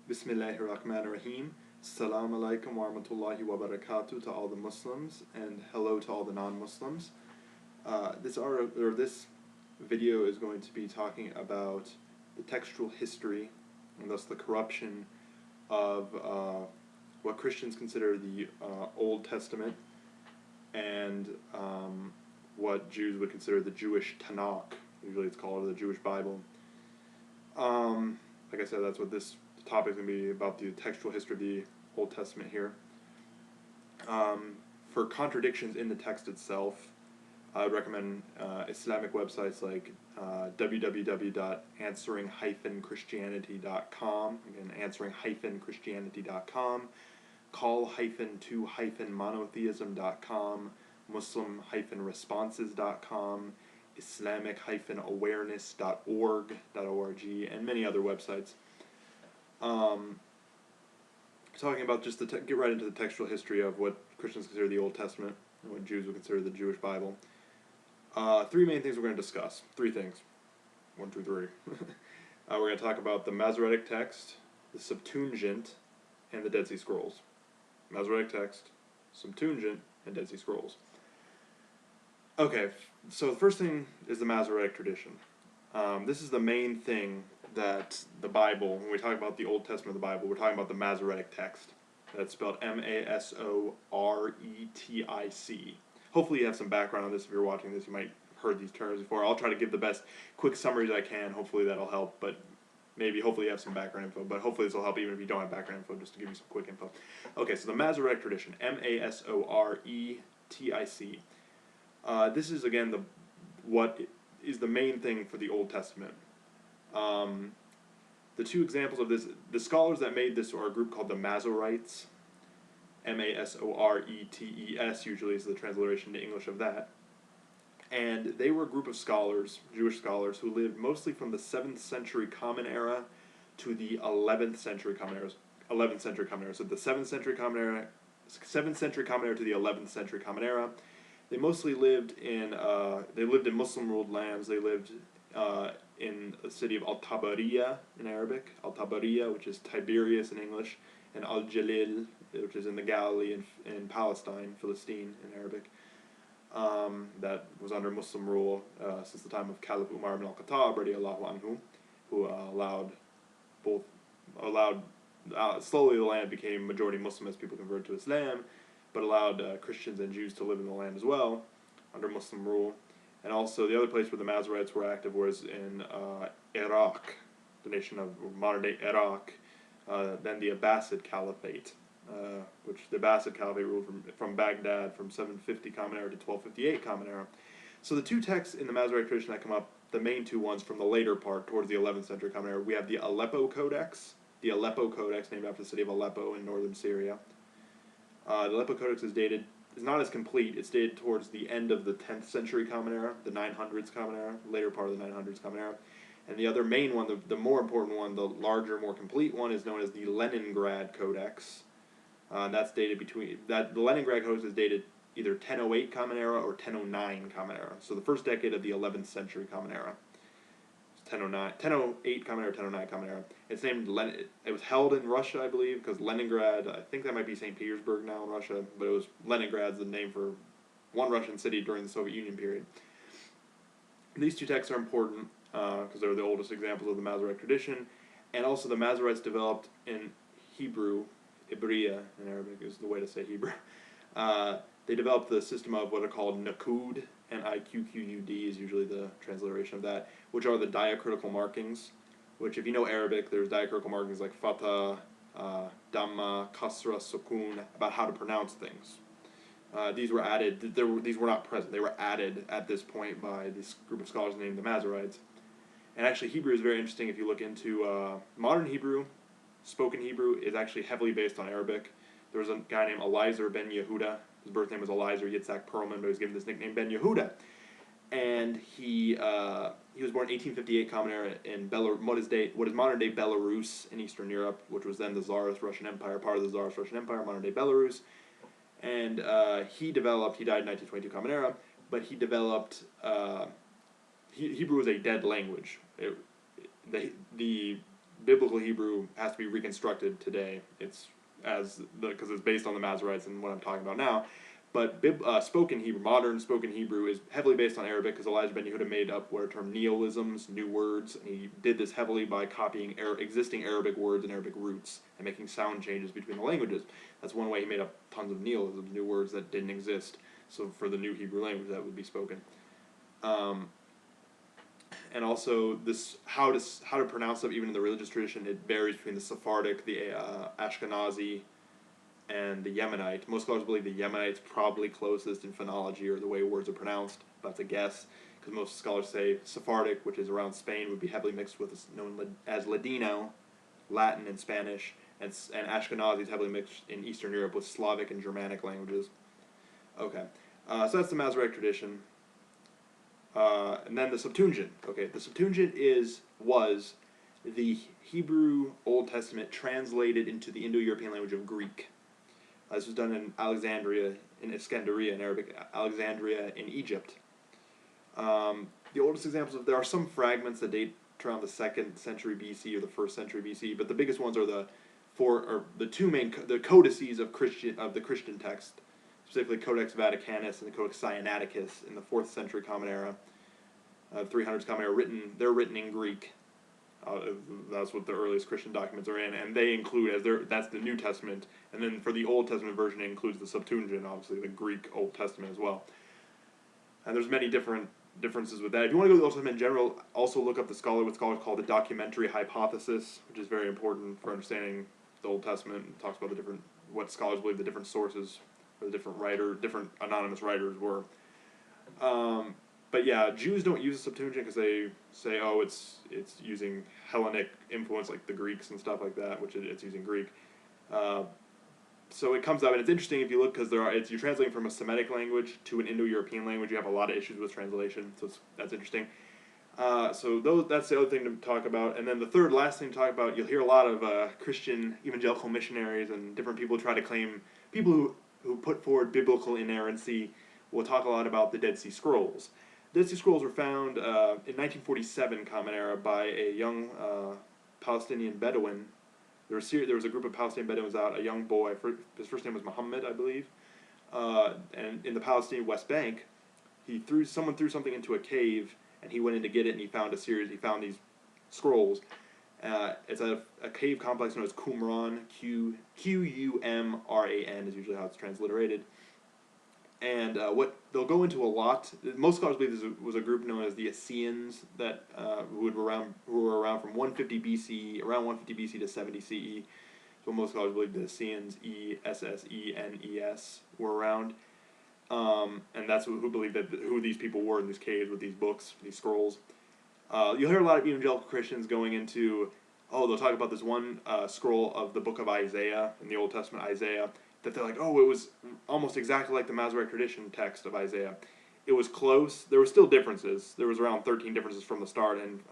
Bismillahirrahmanirrahim. Assalamu alaikum wa rahmatullahi wa barakatuh to all the Muslims, and hello to all the non-Muslims. This video is going to be talking about the textual history, and thus the corruption of what Christians consider the Old Testament, and what Jews would consider the Jewish Tanakh. Usually it's called the Jewish Bible. Like I said, that's what this topic is going to be about, the textual history of the Old Testament here. For contradictions in the text itself, I would recommend Islamic websites like www.answering-christianity.com, again, answering-christianity.com, call-to-monotheism.com, muslim-responses.com, islamic-awareness.org, and many other websites. Talking about just get right into the textual history of what Christians consider the Old Testament and what Jews would consider the Jewish Bible. Three main things we're going to discuss. Three things. 1, 2, 3. We're going to talk about the Masoretic text, the Septuagint, and the Dead Sea Scrolls. Masoretic text, Septuagint, and Dead Sea Scrolls. Okay, so the first thing is the Masoretic tradition. This is the main thing that the Bible, when we talk about the Old Testament of the Bible, we're talking about the Masoretic text. That's spelled M-A-S-O-R-E-T-I-C. Hopefully you have some background on this. If you're watching this, you might have heard these terms before. I'll try to give the best quick summaries I can. Hopefully that'll help, but hopefully you have some background info, but hopefully this will help even if you don't have background info, just to give you some quick info. Okay, so the Masoretic tradition, M-A-S-O-R-E-T-I-C. This is, again, what is the main thing for the Old Testament. The two examples of this, the scholars that made this are a group called the Masoretes, M-A-S-O-R-E-T-E-S, usually is the transliteration to English of that. And they were a group of scholars, Jewish scholars, who lived mostly from the 7th century Common Era to the 11th century Common Era. So the 7th century Common Era to the 11th century Common Era. They mostly lived in Muslim-ruled lands. They lived in the city of Al-Tabariya in Arabic, Al-Tabariya, which is Tiberias in English, and Al-Jalil, which is in the Galilee in Palestine, Philistine in Arabic. That was under Muslim rule since the time of Caliph Umar ibn al-Khattab, radiallahu anhu, who slowly the land became majority Muslim as people converted to Islam, but allowed Christians and Jews to live in the land as well, under Muslim rule. And also the other place where the Masoretes were active was in Iraq, the nation of modern-day Iraq, then the Abbasid Caliphate, which the Abbasid Caliphate ruled from Baghdad from 750 Common Era to 1258 Common Era. So the two texts in the Masoretic tradition that come up, the main two ones from the later part, towards the 11th century Common Era, we have the Aleppo Codex, named after the city of Aleppo in northern Syria. The Aleppo Codex is not as complete. It's dated towards the end of the 10th century Common Era, the 900s Common Era, later part of the 900s Common Era. And the other main one, the more important one, the larger, more complete one, is known as the Leningrad Codex. That's dated the Leningrad Codex is dated either 1008 Common Era or 1009 Common Era. So the first decade of the 11th century Common Era. 1008 Common Era, 1009 Common Era. It's named it was held in Russia, I believe, because Leningrad, I think that might be St. Petersburg now in Russia, but it was Leningrad's the name for one Russian city during the Soviet Union period. These two texts are important because they're the oldest examples of the Masoretic tradition, and also the Masoretes developed in Hebrew, Ibriya in Arabic is the way to say Hebrew. They developed the system of what are called Nakud, N-I-Q-Q-U-D is usually the transliteration of that, which are the diacritical markings, which if you know Arabic, there's diacritical markings like Fatha, Dhamma, Kasra, Sukun, about how to pronounce things. These were added, these were not present, they were added at this point by this group of scholars named the Masoretes. And actually Hebrew is very interesting if you look into modern Hebrew. Spoken Hebrew is actually heavily based on Arabic. There was a guy named Eliezer ben Yehuda. His birth name was Eliezer Yitzhak Perlman, but he was given this nickname Ben Yehuda. And he was born in 1858 Common Era in what is modern day Belarus in Eastern Europe, which was then the Tsarist Russian Empire, part of the Tsarist Russian Empire, modern day Belarus. And he died in 1922 Common Era, but he developed Hebrew was a dead language. The biblical Hebrew has to be reconstructed today. Because it's based on the Masoretes and what I'm talking about now. But spoken Hebrew, modern spoken Hebrew, is heavily based on Arabic, because Elijah ben Yehuda made up what are termed neologisms, new words, and he did this heavily by copying existing Arabic words and Arabic roots and making sound changes between the languages. That's one way he made up tons of neologisms, new words that didn't exist. So for the new Hebrew language that would be spoken. And also this how to pronounce them even in the religious tradition, it varies between the Sephardic, the Ashkenazi, and the Yemenite. Most scholars believe the Yemenite's probably closest in phonology or the way words are pronounced. That's a guess, because most scholars say Sephardic, which is around Spain, would be heavily mixed with what's known as Ladino, Latin and Spanish, and Ashkenazi is heavily mixed in Eastern Europe with Slavic and Germanic languages. Okay, so that's the Masoretic tradition. And then the Septuagint. Okay, the Septuagint was the Hebrew Old Testament translated into the Indo-European language of Greek. This was done in Alexandria, in Iskandaria, in Arabic, Alexandria in Egypt. The oldest examples there are some fragments that date to around the 2nd century BC or the 1st century BC, but the biggest ones are the two main codices of the Christian text, specifically Codex Vaticanus and the Codex Sinaiticus in the 4th century Common Era, 300s Common Era. They're written in Greek. That's what the earliest Christian documents are in, and they include that's the New Testament, and then for the Old Testament version it includes the Septuagint, obviously the Greek Old Testament as well. And there's many differences with that. If you want to go to the Old Testament in general, also look up what scholars call the documentary hypothesis, which is very important for understanding the Old Testament. It talks about what scholars believe the different sources for the different anonymous writers were. But yeah, Jews don't use the Septuagint because they say, oh, it's using Hellenic influence like the Greeks and stuff like that, which it's using Greek. So it comes up, and it's interesting if you look, because you're translating from a Semitic language to an Indo-European language. You have a lot of issues with translation, so that's interesting. That's the other thing to talk about. And then the last thing to talk about, you'll hear a lot of Christian evangelical missionaries and different people try to claim, people who put forward biblical inerrancy will talk a lot about the Dead Sea Scrolls. Dead Sea Scrolls were found in 1947 Common Era by a young Palestinian Bedouin. There was a group of Palestinian Bedouins out, a young boy, his first name was Muhammad, I believe, and in the Palestinian West Bank, someone threw something into a cave, and he went in to get it, and he found these scrolls. It's a cave complex known as Qumran, Qumran is usually how it's transliterated. And what they'll go into a lot, most scholars believe this was a group known as the Essenes that who were around from 150 BC, around 150 BC to 70 CE. So most scholars believe the Essenes, Essenes, were around, and that's who believe who these people were in these caves with these books, these scrolls. You'll hear a lot of evangelical Christians going into, they'll talk about this one scroll of the book of Isaiah in the Old Testament, Isaiah. That they're like, it was almost exactly like the Masoretic tradition text of Isaiah. It was close. There were still differences. There was around 13 differences from the start, and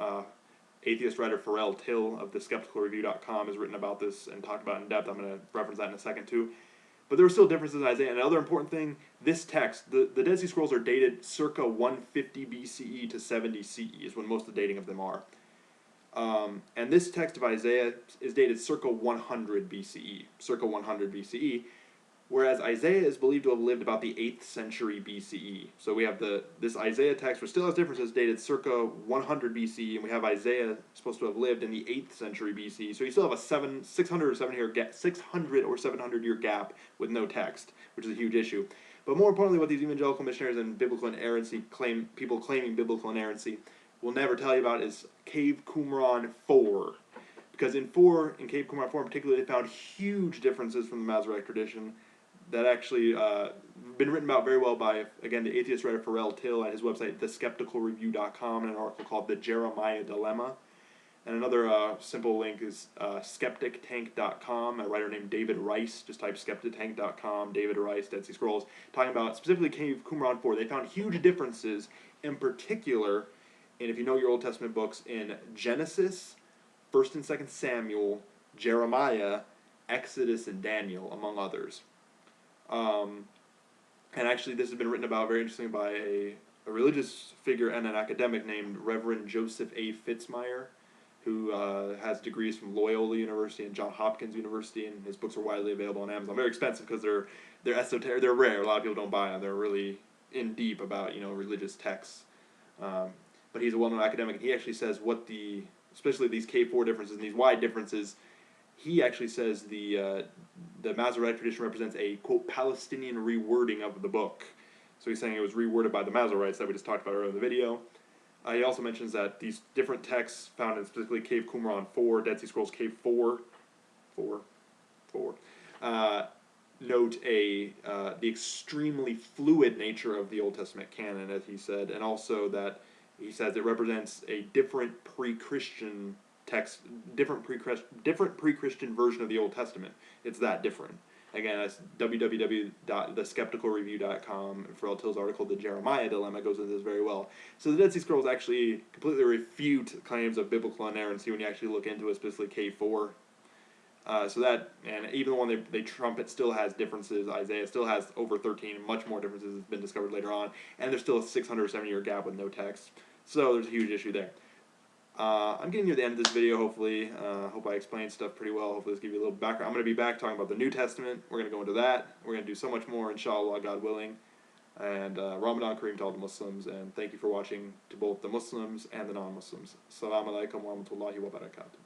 atheist writer Pharrell Till of theskepticalreview.com has written about this and talked about it in depth. I'm going to reference that in a second too. But there were still differences in Isaiah. And another important thing, this text, the Dead Sea Scrolls are dated circa 150 BCE to 70 CE is when most of the dating of them are. And this text of Isaiah is dated circa 100 BCE. Whereas Isaiah is believed to have lived about the 8th century BCE. So we have this Isaiah text, which still has differences, dated circa 100 BCE, and we have Isaiah supposed to have lived in the 8th century BCE. So you still have a 600 or 700 year gap with no text, which is a huge issue. But more importantly, what these evangelical missionaries and biblical inerrancy people claiming biblical inerrancy will never tell you about is Cave Qumran 4. Because in Cave Qumran 4 in particular, they found huge differences from the Masoretic tradition that actually been written about very well by, again, the atheist writer Pharrell Till at his website, theskepticalreview.com, in an article called The Jeremiah Dilemma. And another simple link is skeptictank.com, a writer named David Rice. Just type skeptictank.com, David Rice, Dead Sea Scrolls, talking about specifically Cave Qumran 4. They found huge differences, in particular, and if you know your Old Testament books, in Genesis, 1st and 2nd Samuel, Jeremiah, Exodus, and Daniel, among others. And actually this has been written about very interestingly by a religious figure and an academic named Reverend Joseph A. Fitzmyer. who has degrees from Loyola University and Johns Hopkins University, and his books are widely available on Amazon. Very expensive because they're esoteric, they're rare. A lot of people don't buy them. They're really in deep about religious texts. But he's a well-known academic, and he actually says especially these K4 differences and these wide differences. He actually says the Masoretic tradition represents a, quote, Palestinian rewording of the book. So he's saying it was reworded by the Masoretes that we just talked about earlier in the video. He also mentions that these different texts found in specifically Cave Qumran 4, Dead Sea Scrolls Cave 4, note the extremely fluid nature of the Old Testament canon, as he said, and also that he says it represents a different pre-Christian text, different pre-Christian version of the Old Testament. It's that different. Again, that's www.theskepticalreview.com. Pharrell Till's article, The Jeremiah Dilemma, goes into this very well. So the Dead Sea Scrolls actually completely refute claims of biblical inerrancy when you actually look into it, specifically K4. And even the one they trumpet still has differences. Isaiah still has over 13, much more differences have been discovered later on. And there's still a 600 or 700-year gap with no text. So there's a huge issue there. I'm getting near the end of this video, hopefully. Hope I explained stuff pretty well. Hopefully this gives you a little background. I'm going to be back talking about the New Testament. We're going to go into that. We're going to do so much more, inshallah, God willing. And Ramadan Kareem to all the Muslims. And thank you for watching to both the Muslims and the non-Muslims. Assalamu alaikum wa rahmatullahi wa barakatuh.